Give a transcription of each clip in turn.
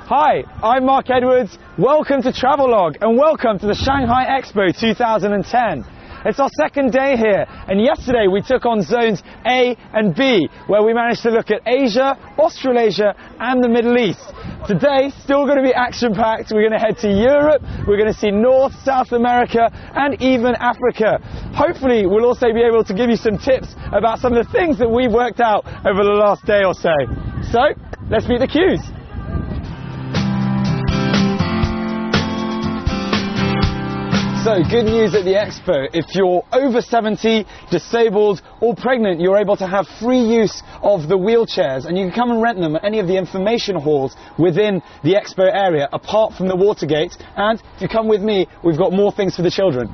Hi, I'm Mark Edwards. Welcome to Travelogue and welcome to the Shanghai Expo 2010. It's our second day here, and yesterday we took on zones A and B, where we managed to look at Asia, Australasia and the Middle East. Today, still going to be action-packed. We're going to head to Europe, we're going to see North, South America and even Africa. Hopefully we'll also be able to give you some tips about some of the things that we've worked out over the last day or so. So, let's meet the queues. So, good news at the Expo. If you're over 70, disabled or pregnant, you're able to have free use of the wheelchairs, and you can come and rent them at any of the information halls within the Expo area, apart from the Watergate. And if you come with me, we've got more things for the children.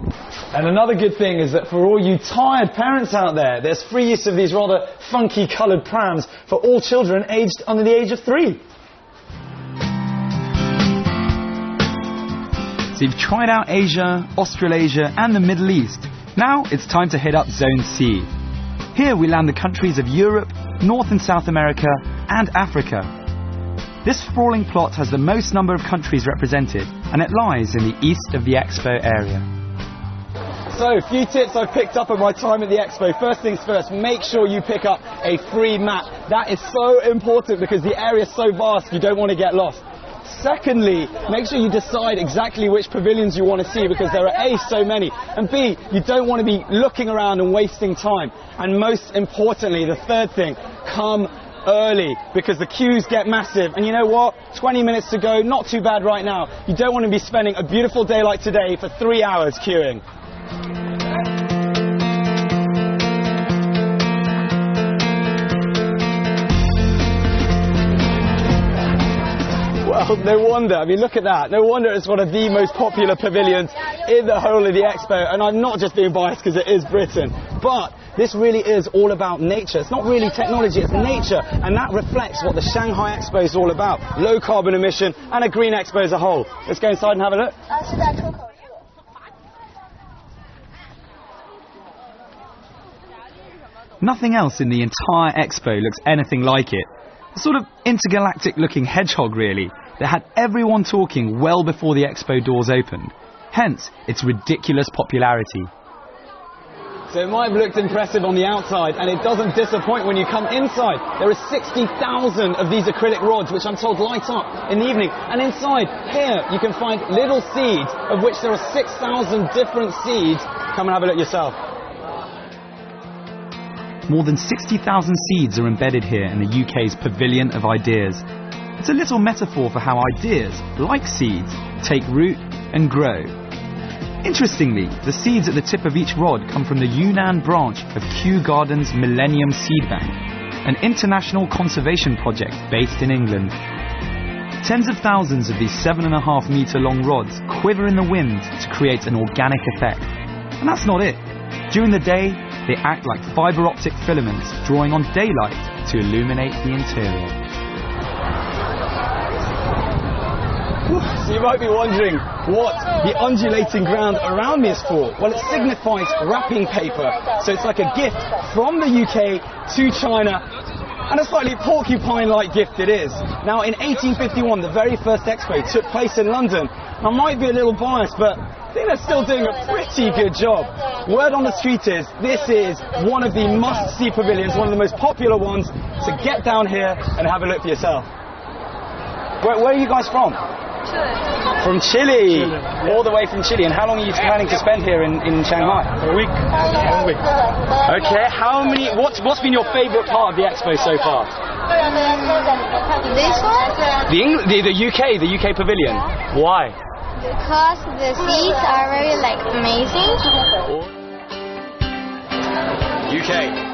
And another good thing is that for all you tired parents out there, there's free use of these rather funky coloured prams for all children aged under the age of 3. So you've tried out Asia, Australasia and the Middle East. Now it's time to hit up Zone C. Here we land the countries of Europe, North and South America and Africa. This sprawling plot has the most number of countries represented, and it lies in the east of the Expo area. So, a few tips I've picked up in my time at the Expo. First things first, make sure you pick up a free map. That is so important because the area is so vast you don't want to get lost. Secondly, make sure you decide exactly which pavilions you want to see, because there are A, so many, and B, you don't want to be looking around and wasting time. And most importantly, the third thing, come early, because the queues get massive. And you know what? 20 minutes to go, not too bad right now. You don't want to be spending a beautiful day like today for 3 hours queuing. Well, no wonder. I mean, look at that. No wonder it's one of the most popular pavilions in the whole of the Expo. And I'm not just being biased because it is Britain. But this really is all about nature. It's not really technology, it's nature. And that reflects what the Shanghai Expo is all about. Low carbon emission and a green Expo as a whole. Let's go inside and have a look. Nothing else in the entire Expo looks anything like it. A sort of intergalactic looking hedgehog really, that had everyone talking well before the Expo doors opened. Hence, its ridiculous popularity. So it might have looked impressive on the outside, and it doesn't disappoint when you come inside. There are 60,000 of these acrylic rods, which I'm told light up in the evening. And inside, here, you can find little seeds, of which there are 6,000 different seeds. Come and have a look yourself. More than 60,000 seeds are embedded here in the UK's Pavilion of Ideas. It's a little metaphor for how ideas, like seeds, take root and grow. Interestingly, the seeds at the tip of each rod come from the Yunnan branch of Kew Gardens Millennium Seed Bank, an international conservation project based in England. Tens of thousands of these 7.5 metre long rods quiver in the wind to create an organic effect. And that's not it. During the day, they act like fibre optic filaments, drawing on daylight to illuminate the interior. So you might be wondering what the undulating ground around me is for. Well, it signifies wrapping paper. So it's like a gift from the UK to China, and a slightly porcupine-like gift it is. Now, in 1851, the very first Expo took place in London. I might be a little biased, but I think they're still doing a pretty good job. Word on the street is, this is one of the must-see pavilions, one of the most popular ones, so get down here and have a look for yourself. Where are you guys from? Chile. From Chile? Yeah. All the way from Chile. And how long are you planning to spend here in Shanghai? A week. 1 week. Okay, what's been your favourite part of the Expo so far? This one? The UK pavilion. Why? Because the seats are very amazing. UK.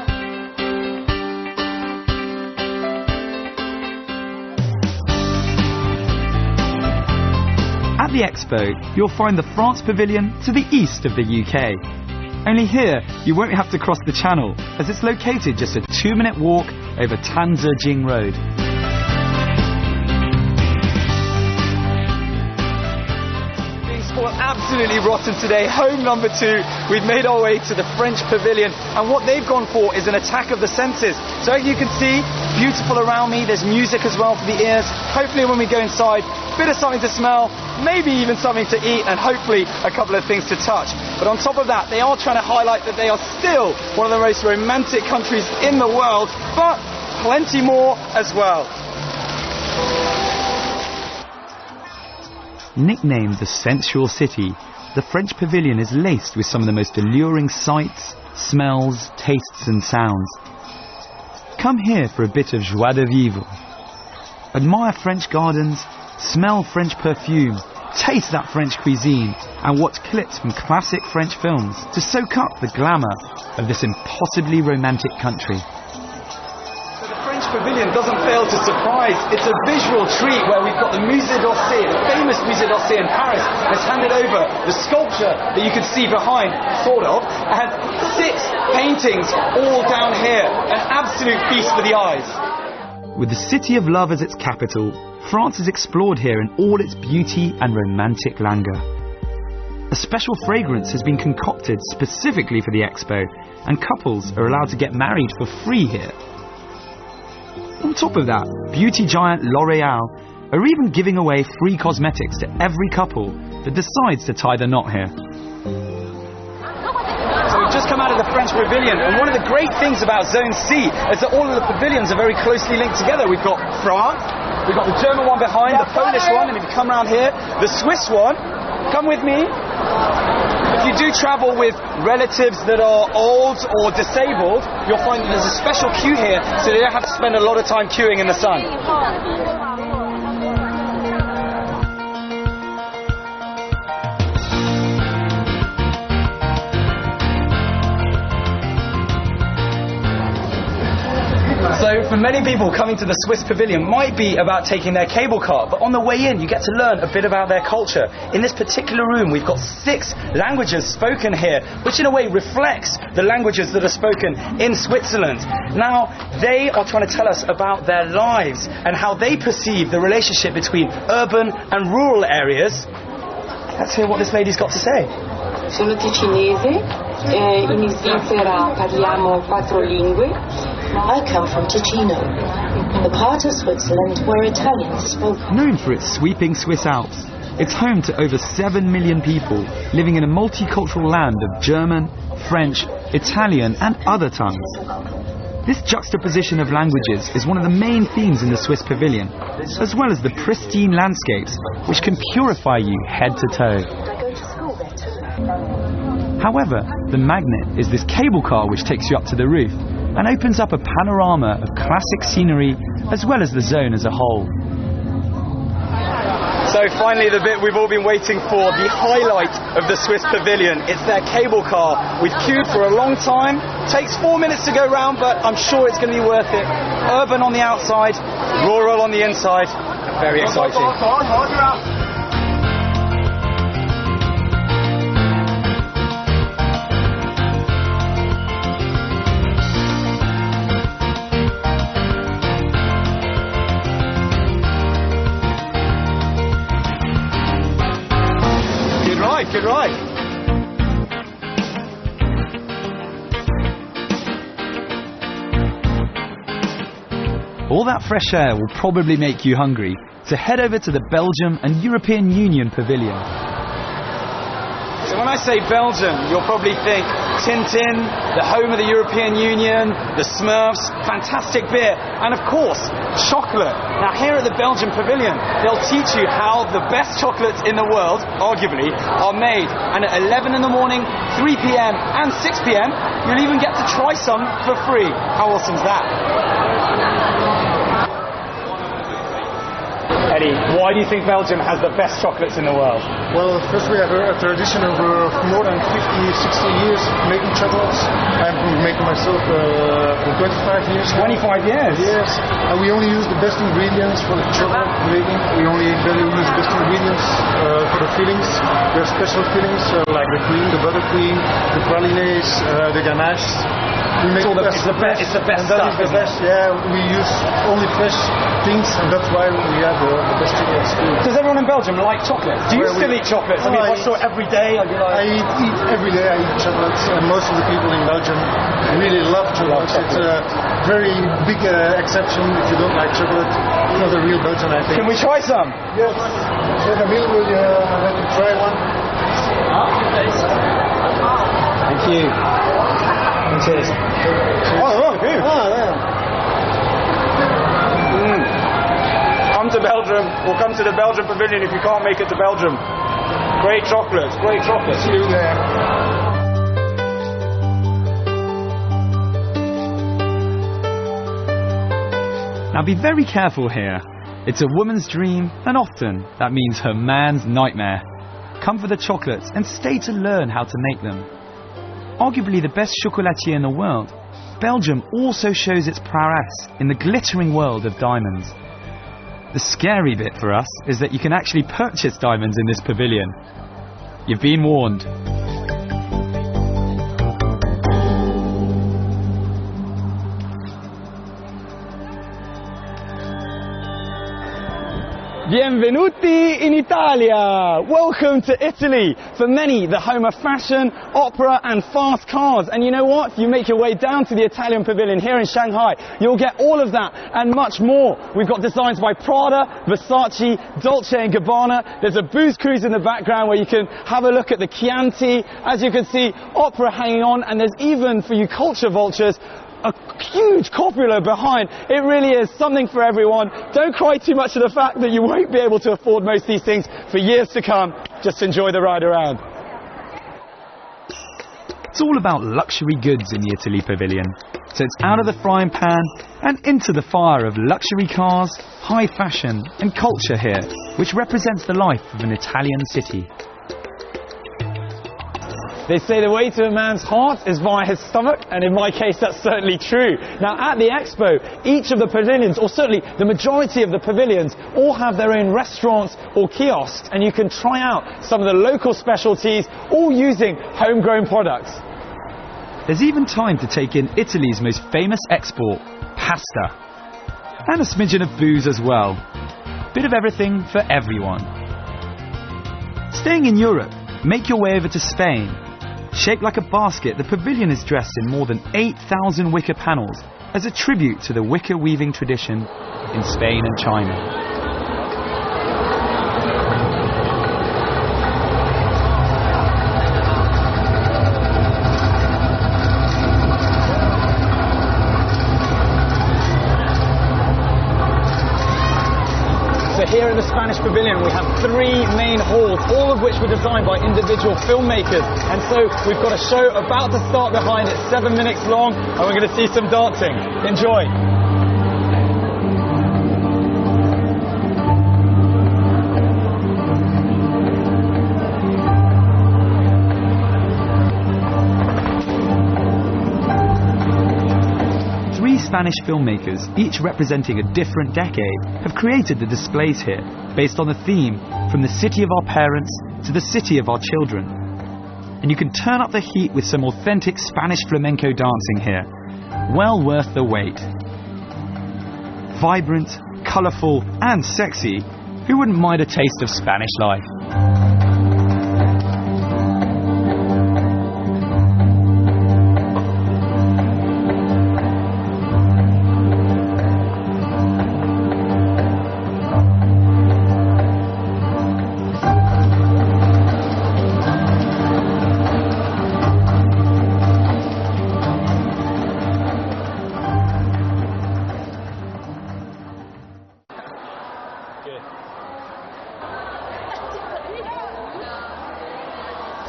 At the Expo, you'll find the France Pavilion to the east of the UK. Only here, you won't have to cross the channel, as it's located just a 2-minute walk over Tanzijing Road. Well, absolutely rotten today. Home number 2. We've made our way to the French Pavilion, and what they've gone for is an attack of the senses. So as you can see, beautiful around me. There's music as well for the ears. Hopefully when we go inside, a bit of something to smell, maybe even something to eat, and hopefully a couple of things to touch. But on top of that, they are trying to highlight that they are still one of the most romantic countries in the world, but plenty more as well. Nicknamed the sensual city, the French Pavilion is laced with some of the most alluring sights, smells, tastes and sounds. Come here for a bit of joie de vivre. Admire French gardens, smell French perfume, taste that French cuisine, and watch clips from classic French films to soak up the glamour of this impossibly romantic country. The French Pavilion doesn't fail to surprise. It's a visual treat where we've got the Musée d'Orsay, the famous Musée d'Orsay in Paris, has handed over the sculpture that you can see behind, sort of, and 6 paintings all down here. An absolute feast for the eyes. With the City of Love as its capital, France is explored here in all its beauty and romantic languor. A special fragrance has been concocted specifically for the expo, and couples are allowed to get married for free here. On top of that, beauty giant L'Oréal are even giving away free cosmetics to every couple that decides to tie the knot here. So we've just come out of the French Pavilion, and one of the great things about Zone C is that all of the pavilions are very closely linked together. We've got France, we've got the German one behind, the Polish one, and if you come around here, the Swiss one. Come with me. If you do travel with relatives that are old or disabled, you'll find that there's a special queue here, so they don't have to spend a lot of time queuing in the sun. So for many people, coming to the Swiss Pavilion might be about taking their cable car, but on the way in you get to learn a bit about their culture. In this particular room we've got 6 languages spoken here, which in a way reflects the languages that are spoken in Switzerland. Now they are trying to tell us about their lives and how they perceive the relationship between urban and rural areas. Let's hear what this lady's got to say. Sono ticinese, in Svizzera parliamo 4 lingue. I come from Ticino, the part of Switzerland where Italian is spoken. Known for its sweeping Swiss Alps, it's home to over 7 million people living in a multicultural land of German, French, Italian and other tongues. This juxtaposition of languages is one of the main themes in the Swiss Pavilion, as well as the pristine landscapes which can purify you head to toe. However, the magnet is this cable car which takes you up to the roof and opens up a panorama of classic scenery as well as the zone as a whole. So finally the bit we've all been waiting for, the highlight of the Swiss Pavilion. It's their cable car. We've queued for a long time. Takes 4 minutes to go round, but I'm sure it's going to be worth it. Urban on the outside, rural on the inside. Very exciting. Good ride. All that fresh air will probably make you hungry, so head over to the Belgium and European Union Pavilion. So when I say Belgium, you'll probably think Tintin, the home of the European Union, the Smurfs, fantastic beer, and of course, chocolate. Now here at the Belgian Pavilion, they'll teach you how the best chocolates in the world, arguably, are made. And at 11 in the morning, 3 p.m. and 6 p.m, you'll even get to try some for free. How awesome is that? Eddie, why do you think Belgium has the best chocolates in the world? Well, first we have a tradition of more than 50, 60 years making chocolates. I'm making myself for 25 years. 25 years? Yes. And we only use the best ingredients for the chocolate making. We only use the best ingredients for the fillings. We have special fillings like the cream, the buttercream, the pralines, the ganaches. We make it's the best and that stuff, is the best. Yeah, we use only fresh things, and that's why we have the best chocolates too. Does everyone in Belgium like chocolate? Do you still eat chocolates? I mean, if I saw it every day, I'd be like... I eat every day. I eat chocolates, and most of the people in Belgium really love chocolates. It's a very big exception if you don't like chocolate. It's not a real Belgian, I think. Can we try some? Yes. So Camille, will you let me try one? Thank you. Cheers. Oh, good. Come to Belgium, or come to the Belgium Pavilion if you can't make it to Belgium. Great chocolates, great chocolates. See you there. Now be very careful here. It's a woman's dream, and often that means her man's nightmare. Come for the chocolates and stay to learn how to make them. Arguably the best chocolatier in the world, Belgium also shows its prowess in the glittering world of diamonds. The scary bit for us is that you can actually purchase diamonds in this pavilion. You've been warned. Benvenuti in Italia! Welcome to Italy! For many, the home of fashion, opera and fast cars. And you know what? If you make your way down to the Italian Pavilion here in Shanghai, you'll get all of that and much more. We've got designs by Prada, Versace, Dolce & Gabbana. There's a booze cruise in the background where you can have a look at the Chianti. As you can see, opera hanging on, and there's even, for you culture vultures, a huge copula behind. It really is something for everyone. Don't cry too much at the fact that you won't be able to afford most of these things for years to come. Just enjoy the ride around. It's all about luxury goods in the Italy Pavilion. So it's out of the frying pan and into the fire of luxury cars, high fashion and culture here, which represents the life of an Italian city. They say the way to a man's heart is via his stomach, and in my case that's certainly true. Now at the Expo, each of the pavilions, or certainly the majority of the pavilions, all have their own restaurants or kiosks, and you can try out some of the local specialties, all using homegrown products. There's even time to take in Italy's most famous export, pasta. And a smidgen of booze as well. Bit of everything for everyone. Staying in Europe, make your way over to Spain. Shaped like a basket, the pavilion is dressed in more than 8,000 wicker panels as a tribute to the wicker weaving tradition in Spain and China. Here in the Spanish Pavilion we have 3 main halls, all of which were designed by individual filmmakers. And so we've got a show about to start behind it, 7 minutes long, and we're going to see some dancing. Enjoy! Spanish filmmakers, each representing a different decade, have created the displays here based on the theme from the city of our parents to the city of our children. And you can turn up the heat with some authentic Spanish flamenco dancing here. Well worth the wait. Vibrant, colourful and sexy, who wouldn't mind a taste of Spanish life?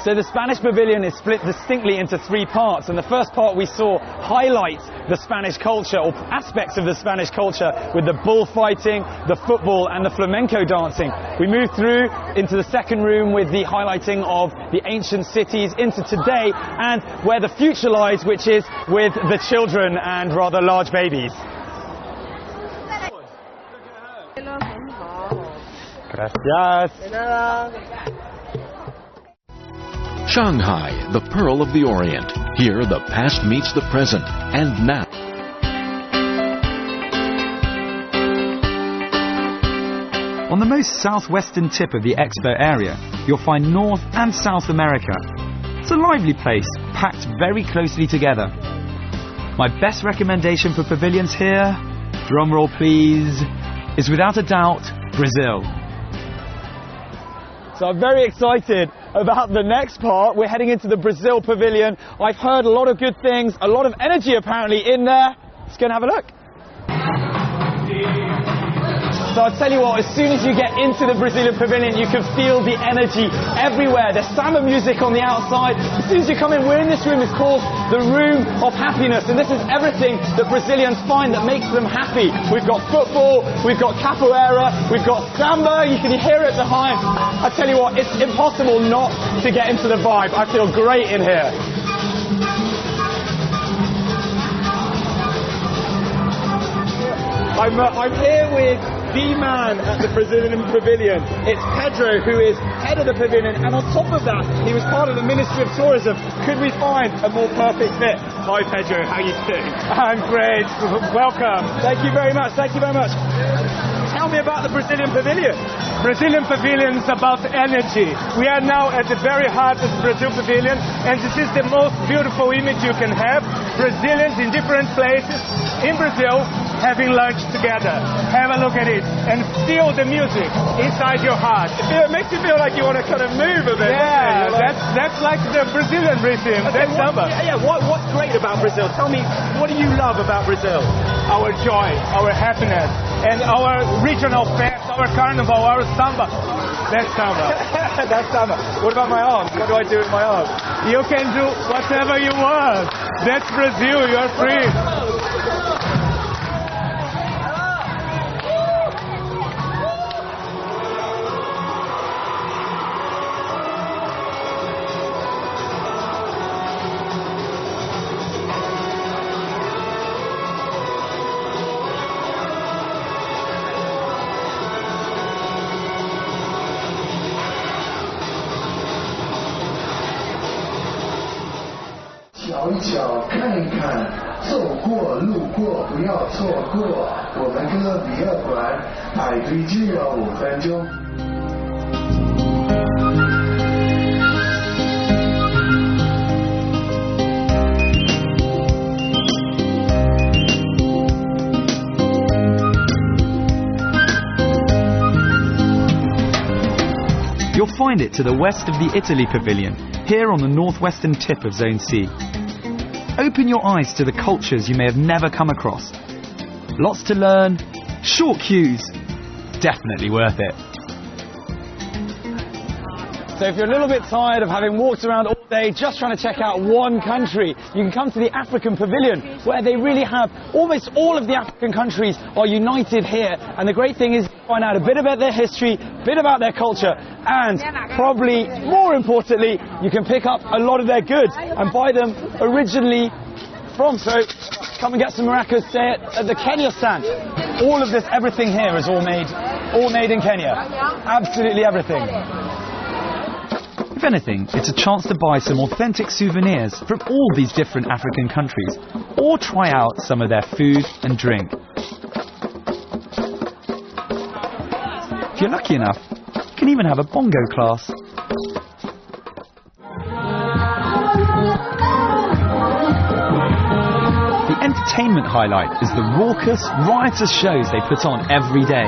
So the Spanish pavilion is split distinctly into three parts, and the first part we saw highlights the Spanish culture, or aspects of the Spanish culture, with the bullfighting, the football and the flamenco dancing. We moved through into the second room with the highlighting of the ancient cities, into today and where the future lies, which is with the children and rather large babies. Gracias. Shanghai, the Pearl of the Orient. Here the past meets the present, and now. On the most southwestern tip of the Expo area, you'll find North and South America. It's a lively place, packed very closely together. My best recommendation for pavilions here, drumroll please, is without a doubt Brazil. So I'm very excited about the next part. We're heading into the Brazil pavilion. I've heard a lot of good things, a lot of energy apparently in there. Let's go and have a look. So I'll tell you what, as soon as you get into the Brazilian pavilion, you can feel the energy everywhere. There's samba music on the outside. As soon as you come in, we're in this room. It's called the Room of Happiness. And this is everything that Brazilians find that makes them happy. We've got football, we've got capoeira, we've got samba. You can hear it behind. I tell you what, it's impossible not to get into the vibe. I feel great in here. I'm here with the man at the Brazilian pavilion. It's Pedro, who is head of the pavilion, and on top of that, he was part of the Ministry of Tourism. Could we find a more perfect fit? Hi Pedro, how are you doing? I'm great. Welcome. Thank you very much. Thank you very much. Tell me about the Brazilian pavilion. Brazilian pavilion is about energy. We are now at the very heart of the Brazil pavilion, and this is the most beautiful image you can have. Brazilians in different places in Brazil having lunch together. Have a look at it and feel the music inside your heart. It makes you feel like you want to kind of move a bit. Yeah, that's like the Brazilian rhythm. Okay, that's samba. What's great about Brazil? Tell me, what do you love about Brazil? Our joy, our happiness, and our regional fest, our carnival, our samba. That's samba. That's samba. What about my arms? What do I do with my arms? You can do whatever you want. That's Brazil. You're free.瞧一瞧，看一看，走过路过不要错过，我们哥比尔馆排队只要5分钟。You'll find it to the west of the Italy pavilion, here on the northwestern tip of Zone C. Open your eyes to the cultures you may have never come across. Lots to learn, short queues, definitely worth it. So if you're a little bit tired of having walked around all day just trying to check out one country, you can come to the African Pavilion, where they really have almost all of the African countries are united here. And the great thing is you find out a bit about their history, a bit about their culture, and probably more importantly, you can pick up a lot of their goods and buy them originally from. So come and get some maracas, say it at the Kenya stand. All of this, everything here is all made in Kenya. Absolutely everything. If anything, it's a chance to buy some authentic souvenirs from all these different African countries, or try out some of their food and drink. If you're lucky enough, you can even have a bongo class. The entertainment highlight is the raucous, riotous shows they put on every day.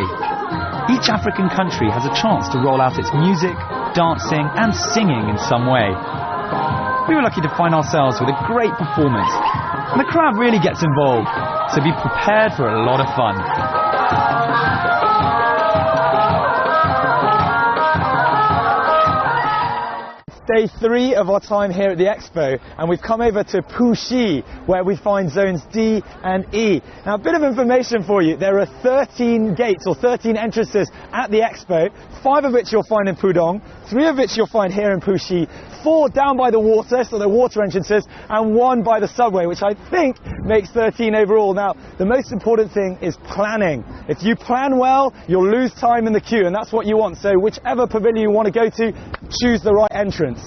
Each African country has a chance to roll out its music, dancing and singing in some way. We were lucky to find ourselves with a great performance, and the crowd really gets involved, so be prepared for a lot of fun. day 3 of our time here at the Expo, and we've come over to Puxi, where we find zones D and E. Now, a bit of information for you. There are 13 gates, or 13 entrances at the Expo, 5 of which you'll find in Pudong, 3 of which you'll find here in Puxi, 4 down by the water, so they're water entrances, and 1 by the subway, which I think makes 13 overall. Now, the most important thing is planning. If you plan well, you'll lose time in the queue, and that's what you want. So whichever pavilion you want to go to, choose the right entrance.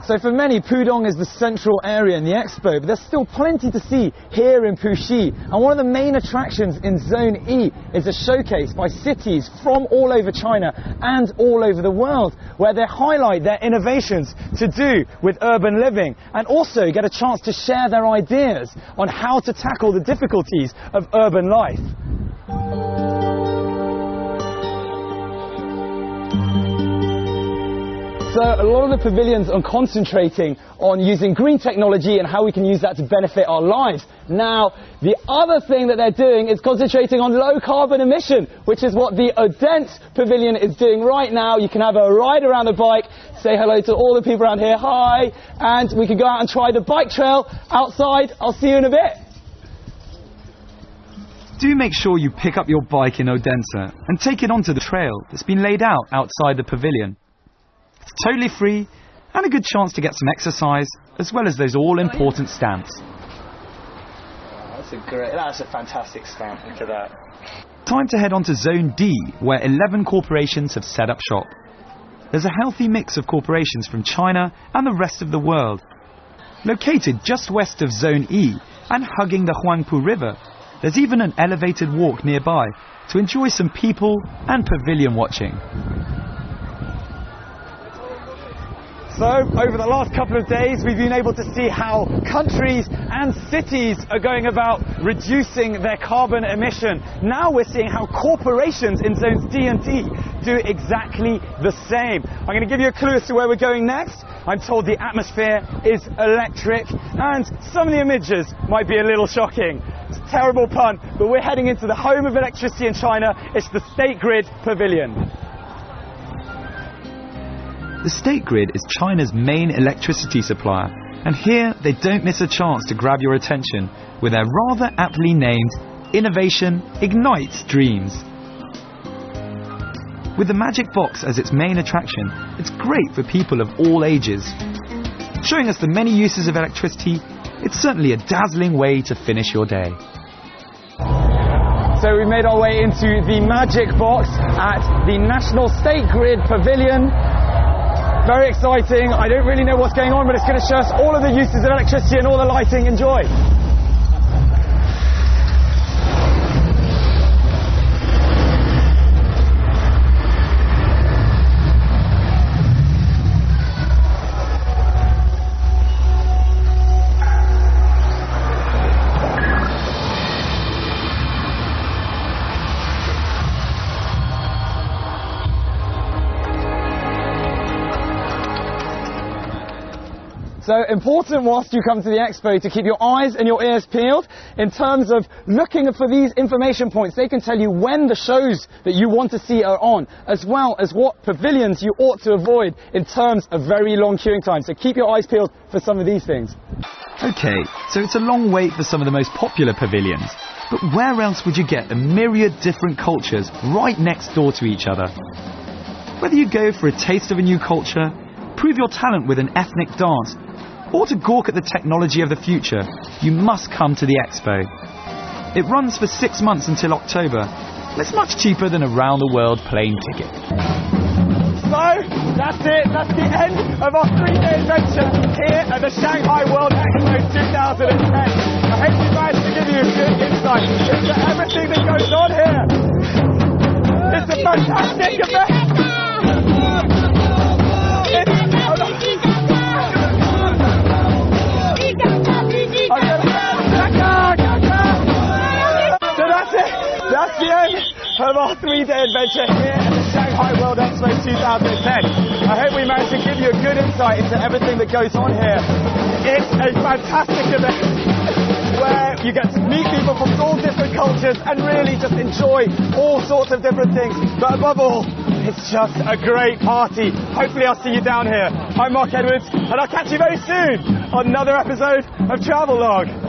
So for many, Pudong is the central area in the Expo, but there's still plenty to see here in Puxi. And one of the main attractions in Zone E is a showcase by cities from all over China and all over the world, where they highlight their innovations to do with urban living, and also get a chance to share their ideas on how to tackle the difficulties of urban life. So a lot of the pavilions are concentrating on using green technology and how we can use that to benefit our lives. Now, the other thing that they're doing is concentrating on low carbon emission, which is what the Odent pavilion is doing right now. You can have a ride around the bike, say hello to all the people around here, hi, and we can go out and try the bike trail outside. I'll see you in a bit. Do make sure you pick up your bike in Odense and take it onto the trail that's been laid out outside the pavilion. It's totally free and a good chance to get some exercise, as well as those all-important stamps. That's a fantastic stamp. Look at that. Time to head on to Zone D, where 11 corporations have set up shop. There's a healthy mix of corporations from China and the rest of the world. Located just west of Zone E and hugging the Huangpu River, there's even an elevated walk nearby to enjoy some people and pavilion watching. So, over the last couple of days, we've been able to see how countries and cities are going about reducing their carbon emission. Now we're seeing how corporations in zones D and D do exactly the same. I'm going to give you a clue as to where we're going next. I'm told the atmosphere is electric, and some of the images might be a little shocking. It's a terrible pun, but we're heading into the home of electricity in China. It's the State Grid Pavilion. The State Grid is China's main electricity supplier, and here they don't miss a chance to grab your attention with their rather aptly named Innovation Ignites Dreams. With the Magic Box as its main attraction, it's great for people of all ages. Showing us the many uses of electricity, it's certainly a dazzling way to finish your day. So we made our way into the Magic Box at the National State Grid Pavilion. Very exciting. I don't really know what's going on, but it's going to show us all of the uses of electricity and all the lighting. Enjoy. So important whilst you come to the Expo to keep your eyes and your ears peeled in terms of looking for these information points. They can tell you when the shows that you want to see are on, as well as what pavilions you ought to avoid in terms of very long queuing time. So keep your eyes peeled for some of these things. Okay, so it's a long wait for some of the most popular pavilions. But where else would you get a myriad different cultures right next door to each other? Whether you go for a taste of a new culture, prove your talent with an ethnic dance, or to gawk at the technology of the future, you must come to the Expo. It runs for 6 months until October, and it's much cheaper than a round-the-world plane ticket. So, that's it. That's the end of our 3-day adventure here at the Shanghai World Expo 2010. I hope you managed to give you a good insight into everything that goes on here. It's a fantastic event. That's the end of our 3-day adventure here at the Shanghai World Expo 2010. I hope we managed to give you a good insight into everything that goes on here. It's a fantastic event where you get to meet people from all different cultures and really just enjoy all sorts of different things. But above all, It's just a great party. Hopefully I'll see you down here. I'm Mark Edwards, and I'll catch you very soon on another episode of Travelogue.